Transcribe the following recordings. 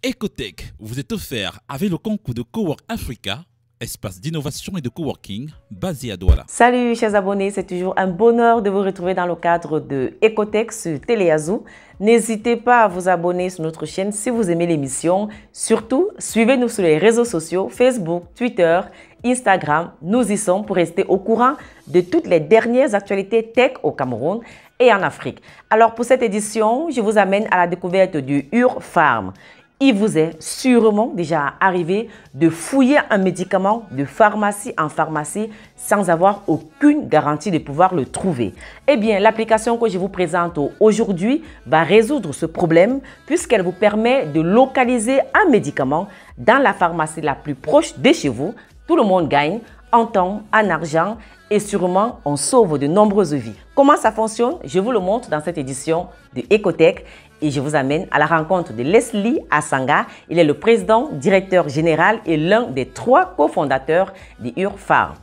Ecotech vous est offert avec le concours de Cowork Africa, espace d'innovation et de coworking basé à Douala. Salut chers abonnés, c'est toujours un bonheur de vous retrouver dans le cadre de Ecotech sur Téléazou. N'hésitez pas à vous abonner sur notre chaîne si vous aimez l'émission. Surtout, suivez-nous sur les réseaux sociaux, Facebook, Twitter, Instagram. Nous y sommes pour rester au courant de toutes les dernières actualités tech au Cameroun et en Afrique. Alors pour cette édition, je vous amène à la découverte du Urfarm. Il vous est sûrement déjà arrivé de fouiller un médicament de pharmacie en pharmacie sans avoir aucune garantie de pouvoir le trouver. Eh bien, l'application que je vous présente aujourd'hui va résoudre ce problème puisqu'elle vous permet de localiser un médicament dans la pharmacie la plus proche de chez vous. Tout le monde gagne en temps, en argent et sûrement on sauve de nombreuses vies. Comment ça fonctionne? Je vous le montre dans cette édition de Ecotech. Et je vous amène à la rencontre de Leslie Asanga. Il est le président, directeur général et l'un des 3 cofondateurs de Urfarm.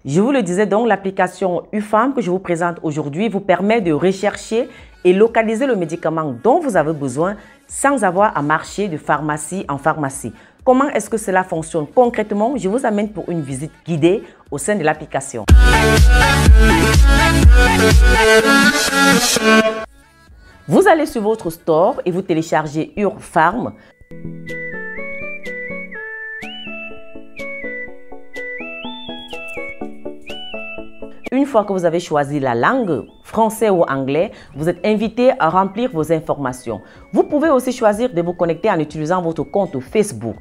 Je vous le disais donc, l'application Urfarm que je vous présente aujourd'hui vous permet de rechercher et localiser le médicament dont vous avez besoin sans avoir à marcher de pharmacie en pharmacie. Comment est-ce que cela fonctionne concrètement? Je vous amène pour une visite guidée au sein de l'application. Vous allez sur votre store et vous téléchargez Urfarm. Une fois que vous avez choisi la langue, français ou anglais, vous êtes invité à remplir vos informations. Vous pouvez aussi choisir de vous connecter en utilisant votre compte Facebook.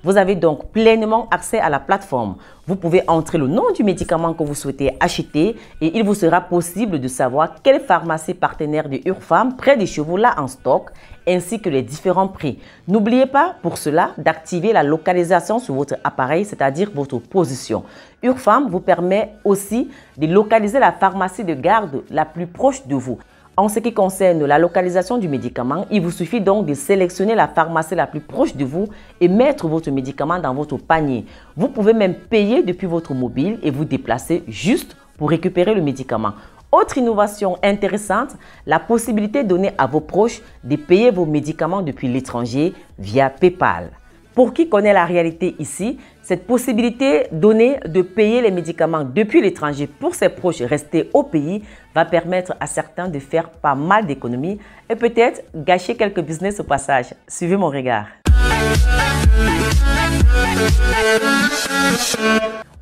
Vous avez donc pleinement accès à la plateforme. Vous pouvez entrer le nom du médicament que vous souhaitez acheter et il vous sera possible de savoir quelle pharmacie partenaire de Urfarm près de chez vous l'a en stock ainsi que les différents prix. N'oubliez pas pour cela d'activer la localisation sur votre appareil, c'est-à-dire votre position. Urfarm vous permet aussi de localiser la pharmacie de garde la plus proche de vous. En ce qui concerne la localisation du médicament, il vous suffit donc de sélectionner la pharmacie la plus proche de vous et mettre votre médicament dans votre panier. Vous pouvez même payer depuis votre mobile et vous déplacer juste pour récupérer le médicament. Autre innovation intéressante, la possibilité donnée à vos proches de payer vos médicaments depuis l'étranger via PayPal. Pour qui connaît la réalité ici, cette possibilité donnée de payer les médicaments depuis l'étranger pour ses proches restés au pays va permettre à certains de faire pas mal d'économies et peut-être gâcher quelques business au passage. Suivez mon regard.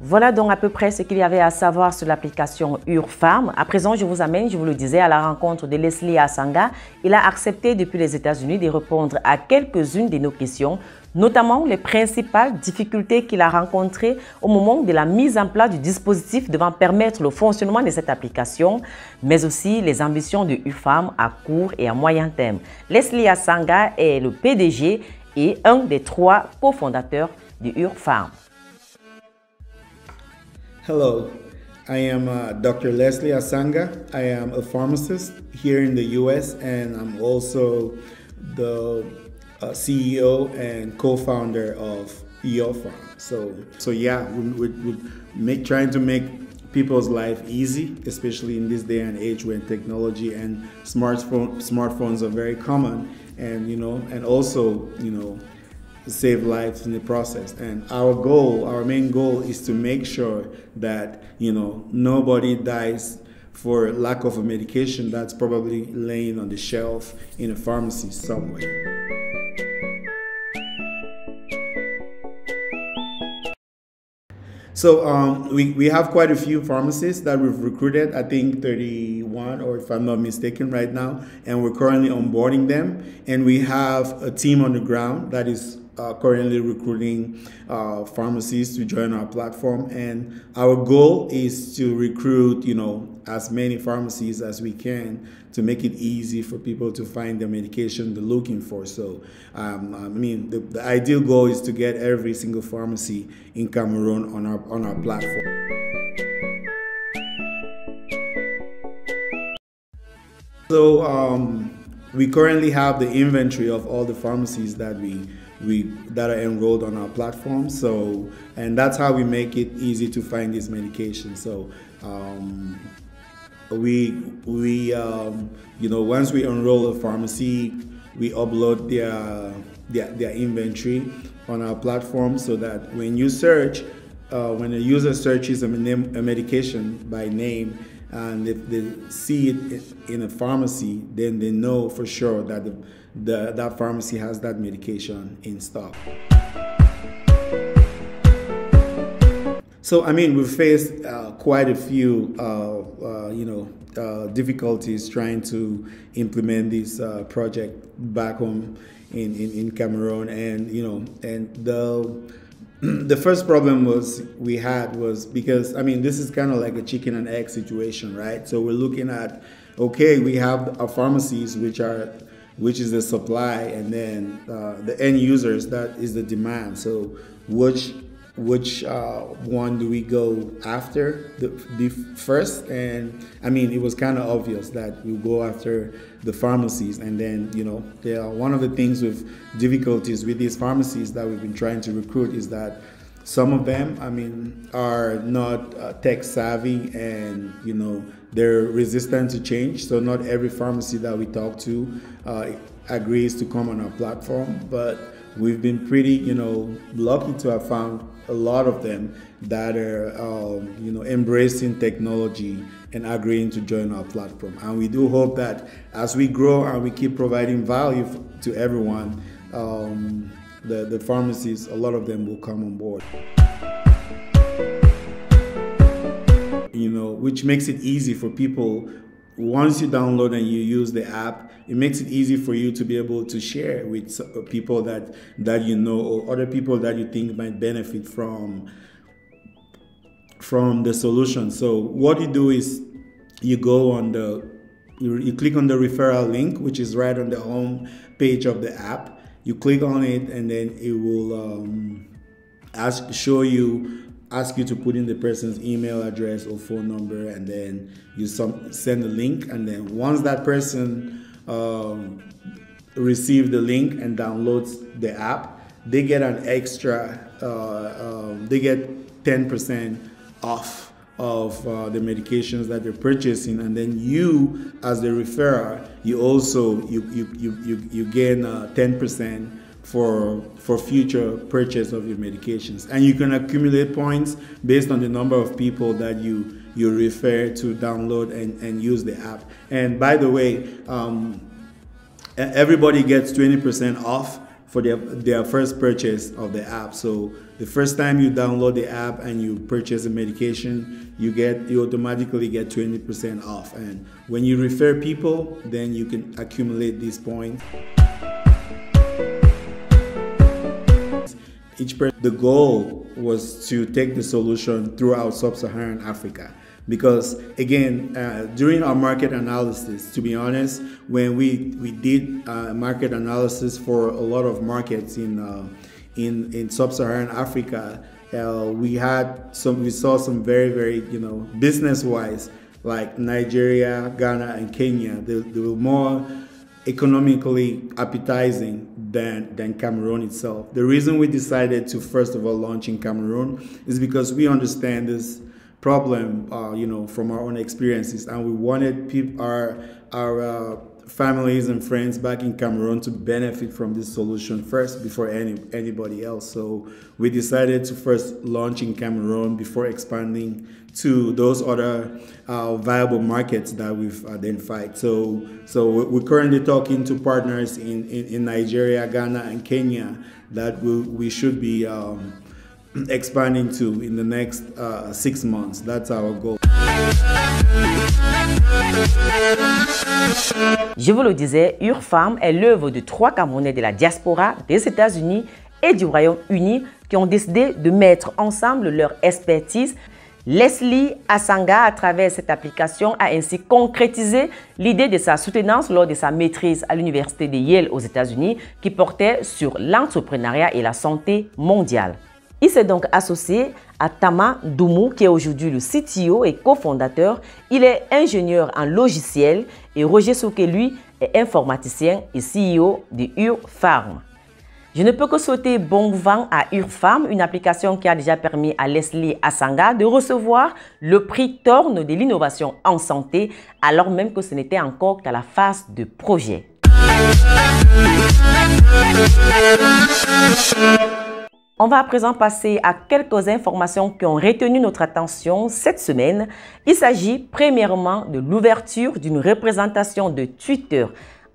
Voilà donc à peu près ce qu'il y avait à savoir sur l'application Urfarm. À présent, je vous amène, je vous le disais, à la rencontre de Leslie Asanga. Il a accepté depuis les États-Unis de répondre à quelques-unes de nos questions, notamment les principales difficultés qu'il a rencontrées au moment de la mise en place du dispositif devant permettre le fonctionnement de cette application, mais aussi les ambitions de Urfarm à court et à moyen terme. Leslie Asanga est le PDG et un des 3 cofondateurs de Urfarm. Hello, I am Dr. Leslie Asanga. I am a pharmacist here in the US and I'm also the CEO and co-founder of Urfarm. So yeah, we're trying to make people's life easy, especially in this day and age when technology and smartphones are very common, and also save lives in the process. And our main goal is to make sure that nobody dies for lack of a medication that's probably laying on the shelf in a pharmacy somewhere. So we have quite a few pharmacists that we've recruited, I think 31 or if I'm not mistaken right now, and we're currently onboarding them. And we have a team on the ground that is currently recruiting pharmacies to join our platform, and our goal is to recruit as many pharmacies as we can to make it easy for people to find the medication they're looking for. So the ideal goal is to get every single pharmacy in Cameroon on our platform. So we currently have the inventory of all the pharmacies that that are enrolled on our platform. So, and that's how we make it easy to find these medications. So you know, once we enroll a pharmacy, we upload their inventory on our platform, so that when you search, when a user searches a medication by name, and if they see it in a pharmacy, then they know for sure that that pharmacy has that medication in stock. So, I mean, we've faced quite a few, you know, difficulties trying to implement this project back home in Cameroon, and you know, and the first problem we had was because, I mean, this is kind of like a chicken and egg situation, right? So we're looking at, okay, we have our pharmacies, which is the supply, and then the end users, that is the demand. So which one do we go after the first? And I mean, it was kind of obvious that we go after the pharmacies. And then, you know, one of the things with difficulties with these pharmacies that we've been trying to recruit is that some of them, I mean, are not tech savvy, and you know, they're resistant to change. So not every pharmacy that we talk to agrees to come on our platform, but we've been pretty, you know, lucky to have found a lot of them that are, you know, embracing technology and agreeing to join our platform. And we do hope that as we grow and we keep providing value to everyone, the pharmacies, a lot of them will come on board. You know, which makes it easy for people. Once you download and you use the app, it makes it easy for you to be able to share with people that you know, or other people that you think might benefit from the solution. So what you do is you go on you click on the referral link, which is right on the home page of the app. You click on it, and then it will ask you to put in the person's email address or phone number, and then you send the link. And then once that person receives the link and downloads the app, they get an extra, they get 10% off of the medications that they're purchasing. And then you, as the referrer, you also you gain 10% for future purchase of your medications. And you can accumulate points based on the number of people that you refer to download and use the app. And by the way, everybody gets 20% off for their first purchase of the app. So the first time you download the app and you purchase a medication, you automatically get 20% off. And when you refer people, then you can accumulate these points. The goal was to take the solution throughout sub-Saharan Africa, because again, during our market analysis, to be honest, when we did market analysis for a lot of markets in sub-Saharan Africa, we saw some very, you know, business-wise, like Nigeria, Ghana, and Kenya. They were more economically appetizing than Cameroon itself. The reason we decided to first of all launch in Cameroon is because we understand this problem, you know, from our own experiences, and we wanted our families and friends back in Cameroon to benefit from this solution first before anybody else. So we decided to first launch in Cameroon before expanding to those other viable markets that we've identified. So we're currently talking to partners in Nigeria, Ghana, and Kenya that we should be expanding to in the next 6 months. That's our goal. Je vous le disais, UrPharm est l'œuvre de 3 Camerounais de la diaspora des États-Unis et du Royaume-Uni qui ont décidé de mettre ensemble leur expertise. Leslie Asanga, à travers cette application, a ainsi concrétisé l'idée de sa soutenance lors de sa maîtrise à l'université de Yale aux États-Unis qui portait sur l'entrepreneuriat et la santé mondiale. Il s'est donc associé à Tama Doumou, qui est aujourd'hui le CTO et cofondateur. Il est ingénieur en logiciel et Roger Souké, lui, est informaticien et CEO de Urfarm. Je ne peux que souhaiter bon vent à Urfarm, une application qui a déjà permis à Leslie Asanga de recevoir le prix Thorne de l'innovation en santé, alors même que ce n'était encore qu'à la phase de projet. On va à présent passer à quelques informations qui ont retenu notre attention cette semaine. Il s'agit premièrement de l'ouverture d'une représentation de Twitter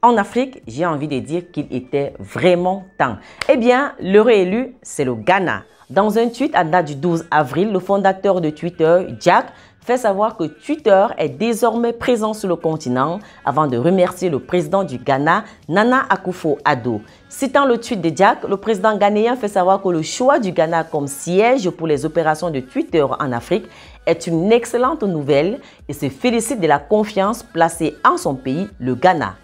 en Afrique. J'ai envie de dire qu'il était vraiment temps. Eh bien, le réélu, c'est le Ghana. Dans un tweet à date du 12 avril, le fondateur de Twitter, Jack, fait savoir que Twitter est désormais présent sur le continent avant de remercier le président du Ghana, Nana Akufo-Addo. Citant le tweet de Jack, le président ghanéen fait savoir que le choix du Ghana comme siège pour les opérations de Twitter en Afrique est une excellente nouvelle et se félicite de la confiance placée en son pays, le Ghana.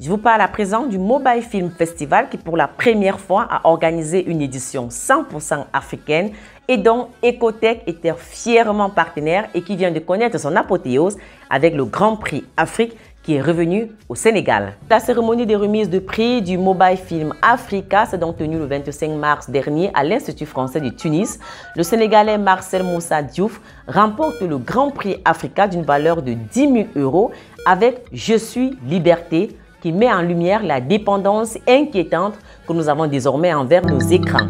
Je vous parle à présent du Mobile Film Festival qui pour la première fois a organisé une édition 100% africaine et dont Ecotech était fièrement partenaire et qui vient de connaître son apothéose avec le Grand Prix Afrique qui est revenu au Sénégal. La cérémonie des remises de prix du Mobile Film Africa s'est donc tenue le 25 mars dernier à l'Institut français de Tunis. Le Sénégalais Marcel Moussa Diouf remporte le Grand Prix Africa d'une valeur de 10 000 € avec « Je suis liberté » qui met en lumière la dépendance inquiétante que nous avons désormais envers nos écrans.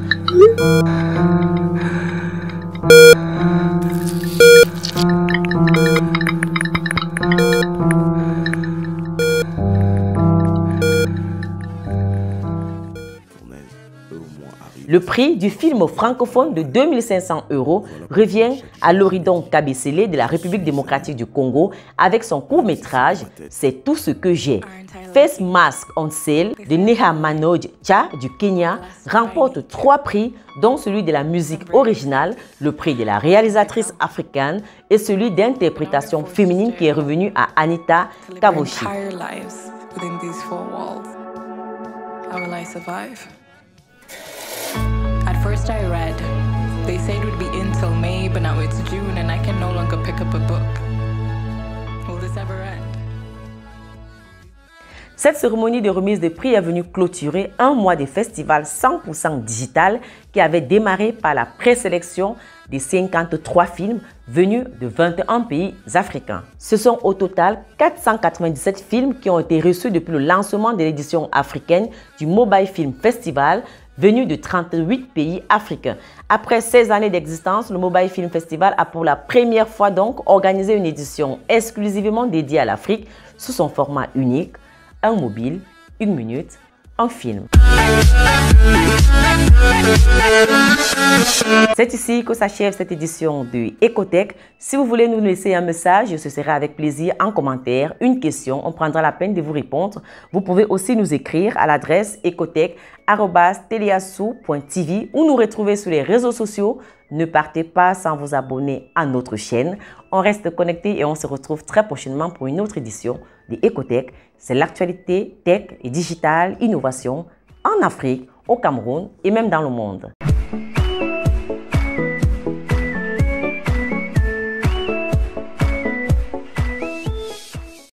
Le prix du film francophone de 2 500 € revient à Loridon Kabesele de la République démocratique du Congo avec son court-métrage « C'est tout ce que j'ai ». Face Mask on Sale de Neha Manoj Cha du Kenya remporte 3 prix dont celui de la musique originale, le prix de la réalisatrice africaine et celui d'interprétation féminine qui est revenu à Anita Kavoshi. At first I read, they said it would be in till May, but now it's June and I can no longer pick up a book. Will this ever end? Cette cérémonie de remise de prix est venue clôturer un mois de festival 100% digital qui avait démarré par la présélection des 53 films venus de 21 pays africains. Ce sont au total 497 films qui ont été reçus depuis le lancement de l'édition africaine du Mobile Film Festival venus de 38 pays africains. Après 16 années d'existence, le Mobile Film Festival a pour la première fois donc organisé une édition exclusivement dédiée à l'Afrique sous son format unique, un mobile, 1 minute, un film. C'est ici que s'achève cette édition de Ecotech. Si vous voulez nous laisser un message, ce sera avec plaisir en commentaire, une question, on prendra la peine de vous répondre. Vous pouvez aussi nous écrire à l'adresse ecotech@teleasou.tv ou nous retrouver sur les réseaux sociaux. Ne partez pas sans vous abonner à notre chaîne. On reste connecté et on se retrouve très prochainement pour une autre édition de Ecotech. C'est l'actualité tech et digitale, innovation en Afrique, au Cameroun et même dans le monde.